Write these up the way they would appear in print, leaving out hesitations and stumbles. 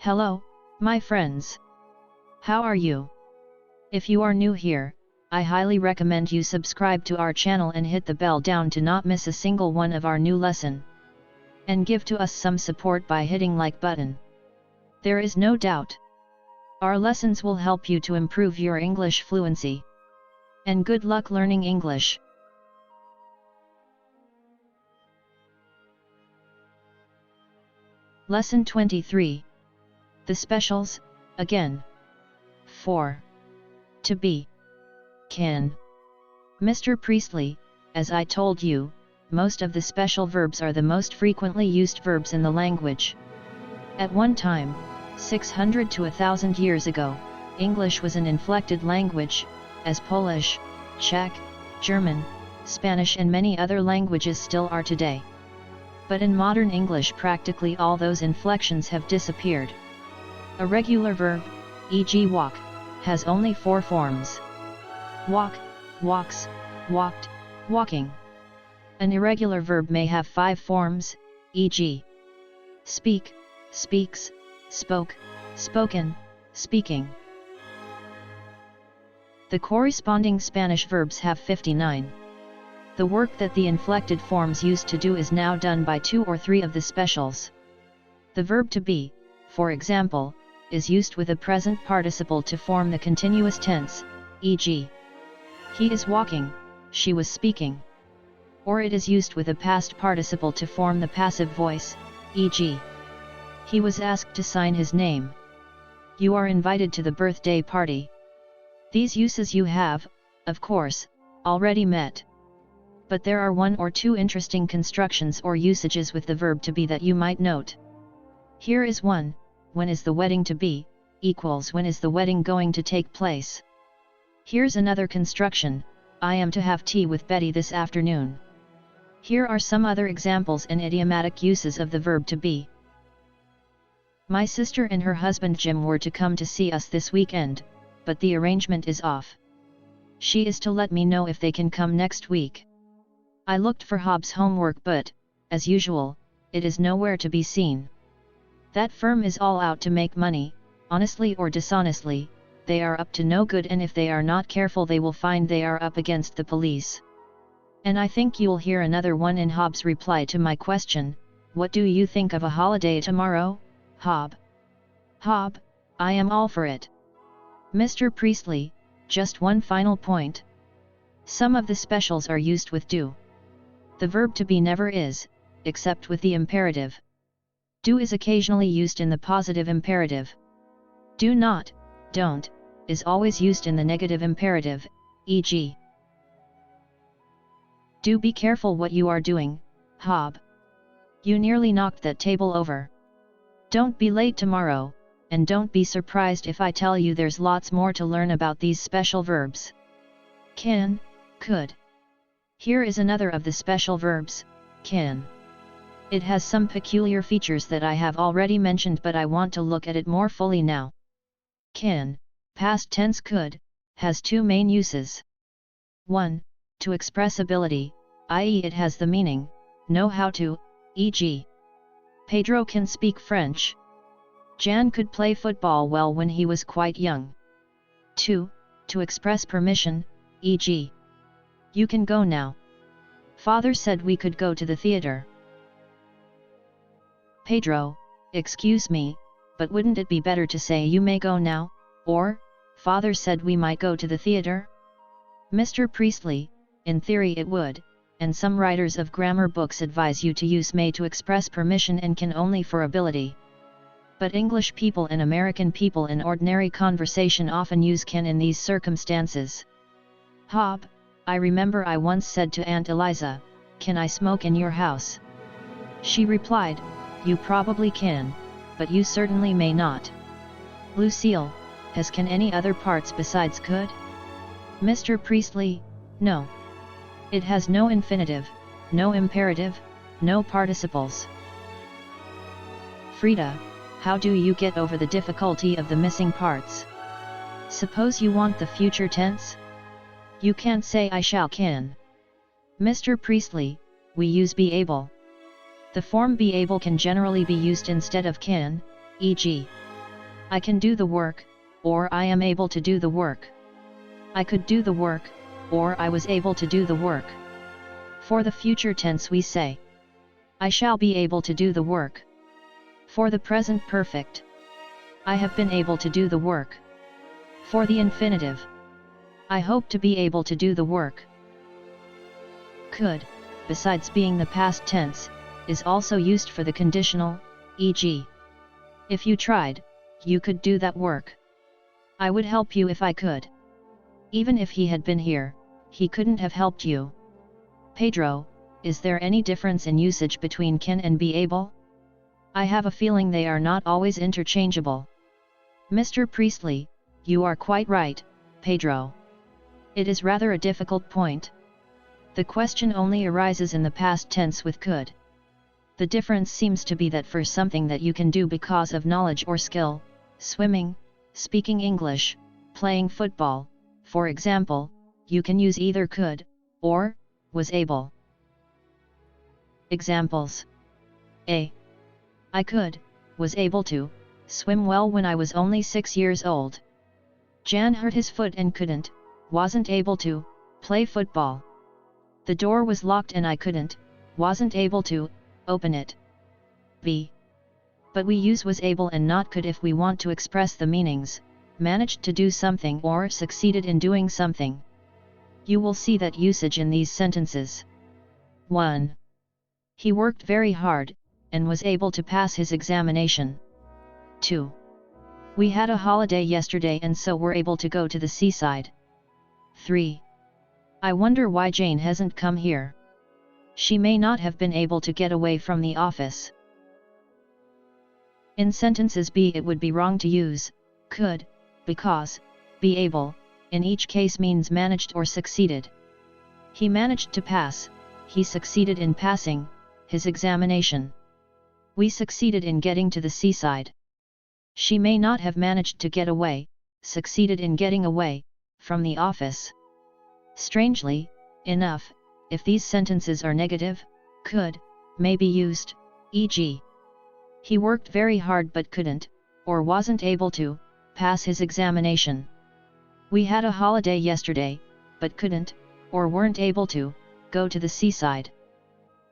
Hello, my friends. How are you? If you are new here, I highly recommend you subscribe to our channel and hit the bell down to not miss a single one of our new lesson. And give to us some support by hitting like button. There is no doubt. Our lessons will help you to improve your English fluency. And good luck learning English. Lesson 23. The specials, again. 4. To be. Can. Mr. Priestley, as I told you, most of the special verbs are the most frequently used verbs in the language. At one time, 600 to 1000 years ago, English was an inflected language, as Polish, Czech, German, Spanish and many other languages still are today. But in modern English practically all those inflections have disappeared. A regular verb, e.g. walk, has only 4 forms. Walk, walks, walked, walking. An irregular verb may have 5 forms, e.g. speak, speaks, spoke, spoken, speaking. The corresponding Spanish verbs have 59. The work that the inflected forms used to do is now done by 2 or 3 of the specials. The verb to be, for example, is used with a present participle to form the continuous tense, e.g. he is walking, she was speaking. Or it is used with a past participle to form the passive voice, e.g. he was asked to sign his name. You are invited to the birthday party. These uses you have, of course, already met. But there are 1 or 2 interesting constructions or usages with the verb to be that you might note. Here is one: when is the wedding to be, equals when is the wedding going to take place. Here's another construction: I am to have tea with Betty this afternoon. Here are some other examples and idiomatic uses of the verb to be. My sister and her husband Jim were to come to see us this weekend, but the arrangement is off. She is to let me know if they can come next week. I looked for Hobbs' homework but, as usual, it is nowhere to be seen. That firm is all out to make money, honestly or dishonestly. They are up to no good, and if they are not careful they will find they are up against the police. And I think you'll hear another one in Hobbs' reply to my question, what do you think of a holiday tomorrow, Hob? Hob, I am all for it. Mr. Priestley, just one final point. Some of the specials are used with do. The verb to be never is, except with the imperative. Do is occasionally used in the positive imperative. Do not, don't, is always used in the negative imperative, e.g. Do be careful what you are doing, Hob. You nearly knocked that table over. Don't be late tomorrow, and don't be surprised if I tell you there's lots more to learn about these special verbs. Can, could. Here is another of the special verbs, can. It has some peculiar features that I have already mentioned, but I want to look at it more fully now. Can, past tense could, has 2 main uses. 1. To express ability, i.e. it has the meaning, know how to, e.g. Pedro can speak French. Jan could play football well when he was quite young. 2. To express permission, e.g. you can go now. Father said we could go to the theater. Pedro, excuse me, but wouldn't it be better to say you may go now, or, Father said we might go to the theater? Mr. Priestley, in theory it would, and some writers of grammar books advise you to use may to express permission and can only for ability. But English people and American people in ordinary conversation often use can in these circumstances. Hob, I remember I once said to Aunt Eliza, can I smoke in your house? She replied, you probably can, but you certainly may not. Lucille, has can any other parts besides could? Mr. Priestley, no. It has no infinitive, no imperative, no participles. Frida, how do you get over the difficulty of the missing parts? Suppose you want the future tense? You can't say I shall can. Mr. Priestley, we use be able. The form be able can generally be used instead of can, e.g., I can do the work, or I am able to do the work. I could do the work, or I was able to do the work. For the future tense we say, I shall be able to do the work. For the present perfect, I have been able to do the work. For the infinitive, I hope to be able to do the work. Could, besides being the past tense, is also used for the conditional, e.g. if you tried, you could do that work. I would help you if I could. Even if he had been here, he couldn't have helped you. Pedro, is there any difference in usage between can and be able? I have a feeling they are not always interchangeable. Mr. Priestley, you are quite right, Pedro. It is rather a difficult point. The question only arises in the past tense with could. The difference seems to be that for something that you can do because of knowledge or skill, swimming, speaking English, playing football, for example, you can use either could, or, was able. Examples. A. I could, was able to, swim well when I was only 6 years old. Jan hurt his foot and couldn't, wasn't able to, play football. The door was locked and I couldn't, wasn't able to, open it. B. But we use was able and not could if we want to express the meanings, managed to do something or succeeded in doing something. You will see that usage in these sentences. 1. He worked very hard, and was able to pass his examination. 2. We had a holiday yesterday and so were able to go to the seaside. 3. I wonder why Jane hasn't come here. She may not have been able to get away from the office. In sentences B it would be wrong to use could, because be able, in each case means managed or succeeded. He managed to pass, he succeeded in passing, his examination. We succeeded in getting to the seaside. She may not have managed to get away, succeeded in getting away, from the office. Strangely enough, if these sentences are negative, could, may be used, e.g. he worked very hard but couldn't, or wasn't able to, pass his examination. We had a holiday yesterday, but couldn't, or weren't able to, go to the seaside.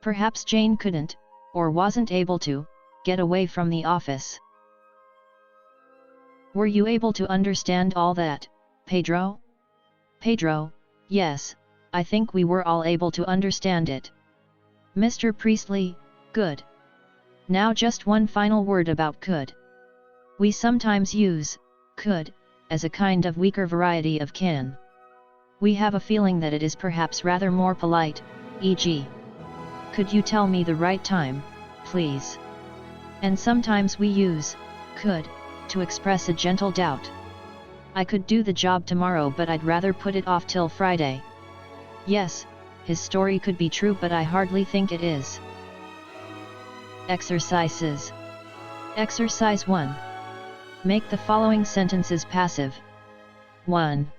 Perhaps Jane couldn't, or wasn't able to, get away from the office. Were you able to understand all that, Pedro? Pedro, yes, I think we were all able to understand it. Mr. Priestley, good. Now just one final word about could. We sometimes use could as a kind of weaker variety of can. We have a feeling that it is perhaps rather more polite, e.g. Could you tell me the right time, please? And sometimes we use could to express a gentle doubt. I could do the job tomorrow but I'd rather put it off till Friday. Yes, his story could be true but I hardly think it is. Exercises. Exercise 1. Make the following sentences passive. 1.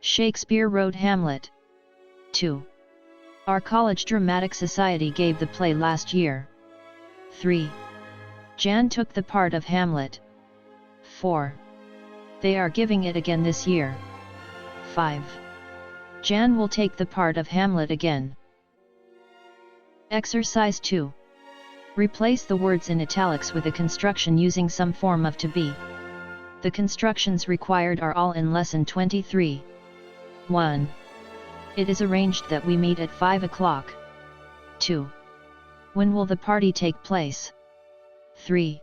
Shakespeare wrote Hamlet. 2. Our college dramatic society gave the play last year. 3. Jan took the part of Hamlet. 4. They are giving it again this year. 5. Jan will take the part of Hamlet again. Exercise 2. Replace the words in italics with a construction using some form of to be. The constructions required are all in Lesson 23. 1. It is arranged that we meet at 5 o'clock. 2. When will the party take place? 3.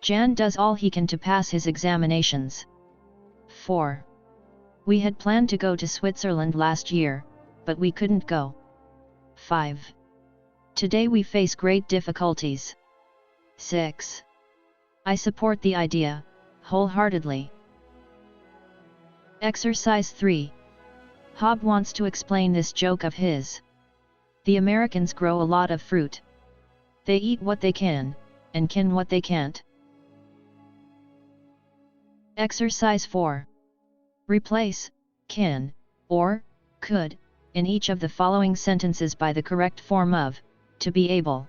Jan does all he can to pass his examinations. 4. We had planned to go to Switzerland last year, but we couldn't go. 5. Today we face great difficulties. 6. I support the idea, wholeheartedly. Exercise 3. Hob wants to explain this joke of his. The Americans grow a lot of fruit. They eat what they can, and can what they can't. Exercise 4. Replace can, or could, in each of the following sentences by the correct form of to be able.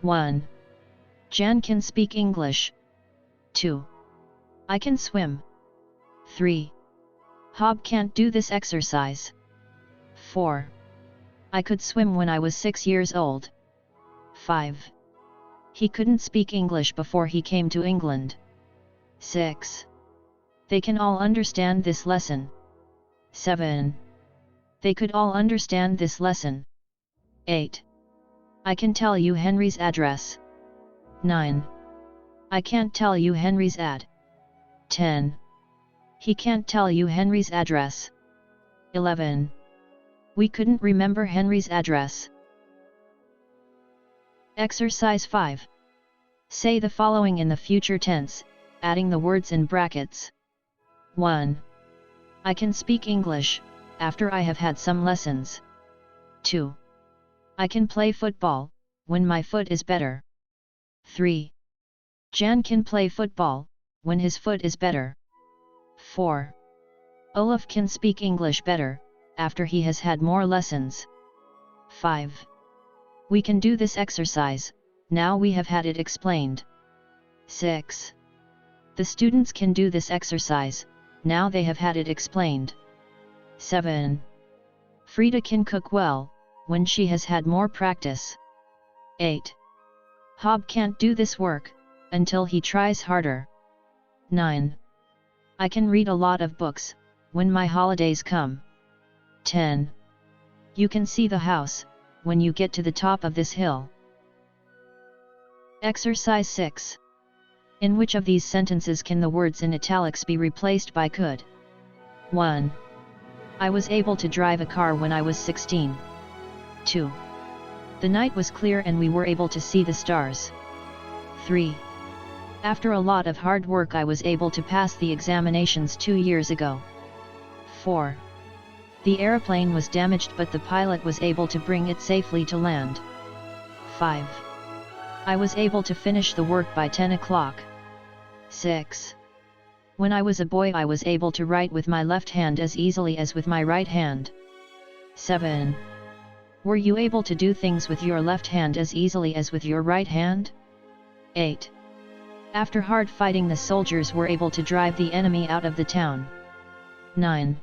1. Jan can speak English. 2. I can swim. 3. Hob can't do this exercise. 4. I could swim when I was 6 years old. 5. He couldn't speak English before he came to England. 6. They can all understand this lesson. 7. They could all understand this lesson. 8. I can tell you Henry's address. 9. I can't tell you Henry's ad. 10. He can't tell you Henry's address. 11. We couldn't remember Henry's address. Exercise 5. Say the following in the future tense, adding the words in brackets. 1. I can speak English, after I have had some lessons. 2. I can play football, when my foot is better. 3. Jan can play football, when his foot is better. 4. Olaf can speak English better, after he has had more lessons. 5. We can do this exercise, now we have had it explained. 6. The students can do this exercise, now they have had it explained. 7. Frida can cook well, when she has had more practice. 8. Hob can't do this work, until he tries harder. 9. I can read a lot of books, when my holidays come. 10. You can see the house, when you get to the top of this hill. Exercise 6. In which of these sentences can the words in italics be replaced by could? 1. I was able to drive a car when I was 16. 2. The night was clear and we were able to see the stars. 3. After a lot of hard work I was able to pass the examinations 2 years ago. 4. The airplane was damaged but the pilot was able to bring it safely to land. 5. I was able to finish the work by 10 o'clock. 6. When I was a boy I was able to write with my left hand as easily as with my right hand. 7. Were you able to do things with your left hand as easily as with your right hand? 8. After hard fighting the soldiers were able to drive the enemy out of the town. 9.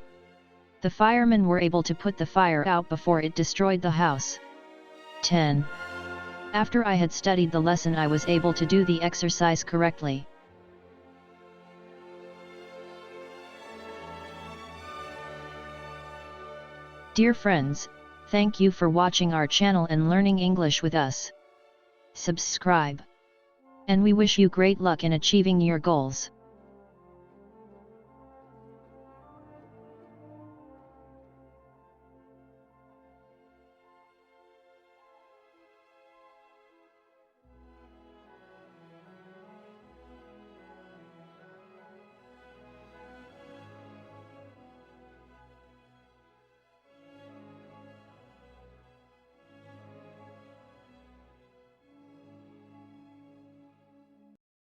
The firemen were able to put the fire out before it destroyed the house. 10. After I had studied the lesson I was able to do the exercise correctly. Dear friends, thank you for watching our channel and learning English with us. Subscribe. And we wish you great luck in achieving your goals.